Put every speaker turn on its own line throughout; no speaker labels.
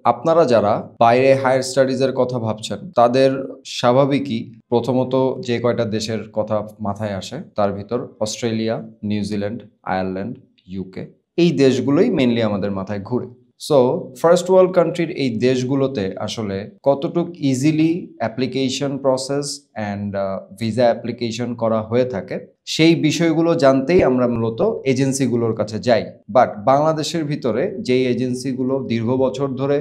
আপনারা যারা বাইরে হায়ার স্টাডিজের কথা ভাবছেন তাদের স্বাভাবিকই প্রথমত যে কয়টা দেশের কথা মাথায় আসে তার ভিতর অস্ট্রেলিয়া, নিউজিল্যান্ড, আয়ারল্যান্ড, ইউকে এই দেশগুলোই মেইনলি আমাদের মাথায় ঘুরে। সো ফার্স্ট ওয়ার্ল্ড কান্ট্রির এই দেশগুলোতে আসলে কতটুক easily application process and visa application করা হয়ে থাকে সেই বিষয়গুলো জানতেই আমরা মূলত এজেন্সিগুলোর কাছে যাই। বাট বাংলাদেশের ভিতরে যেই এজেন্সিগুলো দীর্ঘ বছর ধরে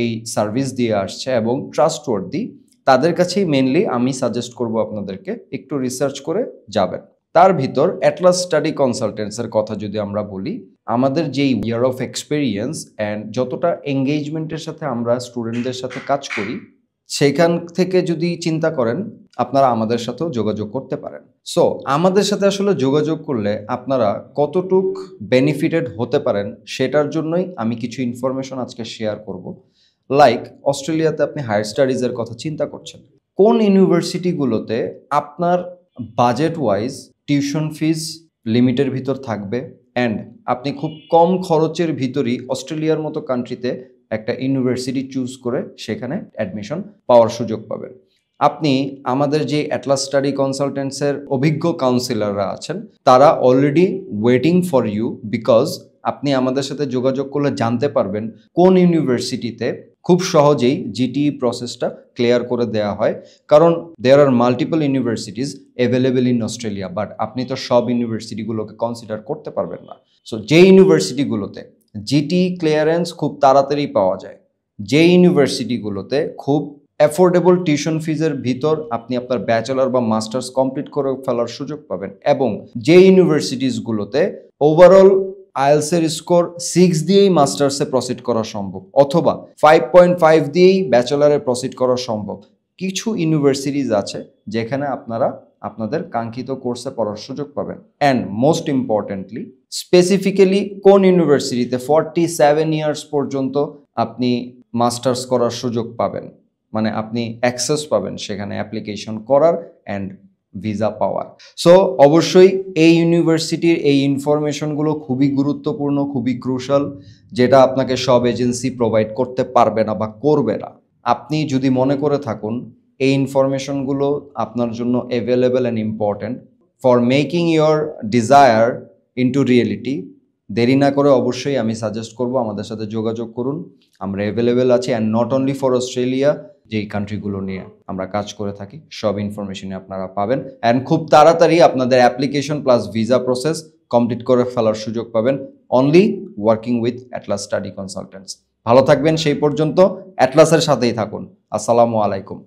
এই সার্ভিস দিয়ে আসছে এবং ট্রাস্টওয়ার্দি, তাদের কাছেই মেনলি আমি সাজেস্ট করব আপনাদেরকে একটু রিসার্চ করে যাবেন। তার ভিতর অ্যাটলাস স্টাডি কনসালটেন্টসের কথা যদি আমরা বলি, আমাদের যেই ইয়ার অফ এক্সপেরিয়েন্স অ্যান্ড যতটা এঙ্গেজমেন্টের সাথে আমরা স্টুডেন্টদের সাথে কাজ করি, সেখান থেকে যদি চিন্তা করেন আপনারা আমাদের সাথেও যোগাযোগ করতে পারেন। সো আমাদের সাথে আসলে যোগাযোগ করলে আপনারা কতটুক বেনিফিটেড হতে পারেন সেটার জন্যই আমি কিছু ইনফরমেশন আজকে শেয়ার করব। লাইক অস্ট্রেলিয়াতে আপনি হায়ার স্টাডিজের কথা চিন্তা করছেন, কোন ইউনিভার্সিটিগুলোতে আপনার বাজেট ওয়াইজ টিউশন ফিজ লিমিটের ভিতর থাকবে অ্যান্ড আপনি খুব কম খরচের ভিতরই অস্ট্রেলিয়ার মতো কান্ট্রিতে একটা ইউনিভার্সিটি চুজ করে সেখানে অ্যাডমিশন পাওয়ার সুযোগ পাবেন। আপনি আমাদের যে অ্যাটলাস স্টাডি কনসালটেন্টসের অভিজ্ঞ কাউন্সিলররা আছেন তারা already waiting for you, because আপনি আমাদের সাথে যোগাযোগ করলে জানতে পারবেন কোন ইউনিভার্সিটিতে খুব সহজেই জিটিই প্রসেসটা ক্লিয়ার করে দেওয়া হয়। কারণ there are multiple universities available in Australia, but আপনি তো সব ইউনিভার্সিটিগুলোকে কনসিডার করতে পারবেন না। সো যে ইউনিভার্সিটিগুলোতে জিটিই ক্লিয়ারেন্স খুব তাড়াতাড়ি পাওয়া যায়, যে ইউনিভার্সিটিগুলোতে খুব অ্যাফোর্ডেবল টিউশন ফিজের ভিতর আপনি আপনার ব্যাচেলর বা মাস্টার্স কমপ্লিট করে ফেলার সুযোগ পাবেন, এবং যে ইউনিভার্সিটিসগুলোতে ওভারঅল আইএলসের স্কোর 6 দিয়েই মাস্টার্সে প্রসিড করা সম্ভব অথবা 5.5 দিয়েই ব্যাচেলারে প্রসিড করা সম্ভব। কিছু ইউনিভার্সিটিজ আছে যেখানে আপনারা আপনাদের কাঙ্ক্ষিত কোর্সে পড়ার সুযোগ পাবেন। অ্যান্ড মোস্ট ইম্পর্টেন্টলি স্পেসিফিক্যালি কোন ইউনিভার্সিটিতে 47 ইয়ার্স পর্যন্ত আপনি মাস্টার্স করার সুযোগ পাবেন, মানে আপনি অ্যাক্সেস পাবেন সেখানে অ্যাপ্লিকেশন করার অ্যান্ড ভিসা পাওয়ার। সো অবশ্যই এই ইউনিভার্সিটির এই ইনফরমেশনগুলো খুবই গুরুত্বপূর্ণ, খুবই ক্রুশাল, যেটা আপনাকে সব এজেন্সি প্রোভাইড করতে পারবে না বা করবে না। আপনি যদি মনে করে থাকুন এই ইনফরমেশনগুলো আপনার জন্য available and important for making your desire into reality, দেরি না করে অবশ্যই আমি সাজেস্ট করব আমাদের সাথে যোগাযোগ করুন। আমরা অ্যাভেলেবেল আছি, and not only for Australia, যেই কান্ট্রিগুলো নিয়ে আমরা কাজ করে থাকি সব ইনফরমেশনে আপনারা পাবেন। অ্যান্ড খুব তাড়াতাড়ি আপনাদের application plus visa process complete করে ফেলার সুযোগ পাবেন only working with Atlas study consultants. ভালো থাকবেন, সেই পর্যন্ত অ্যাটলাসের সাথেই থাকুন। আসসালামু আলাইকুম।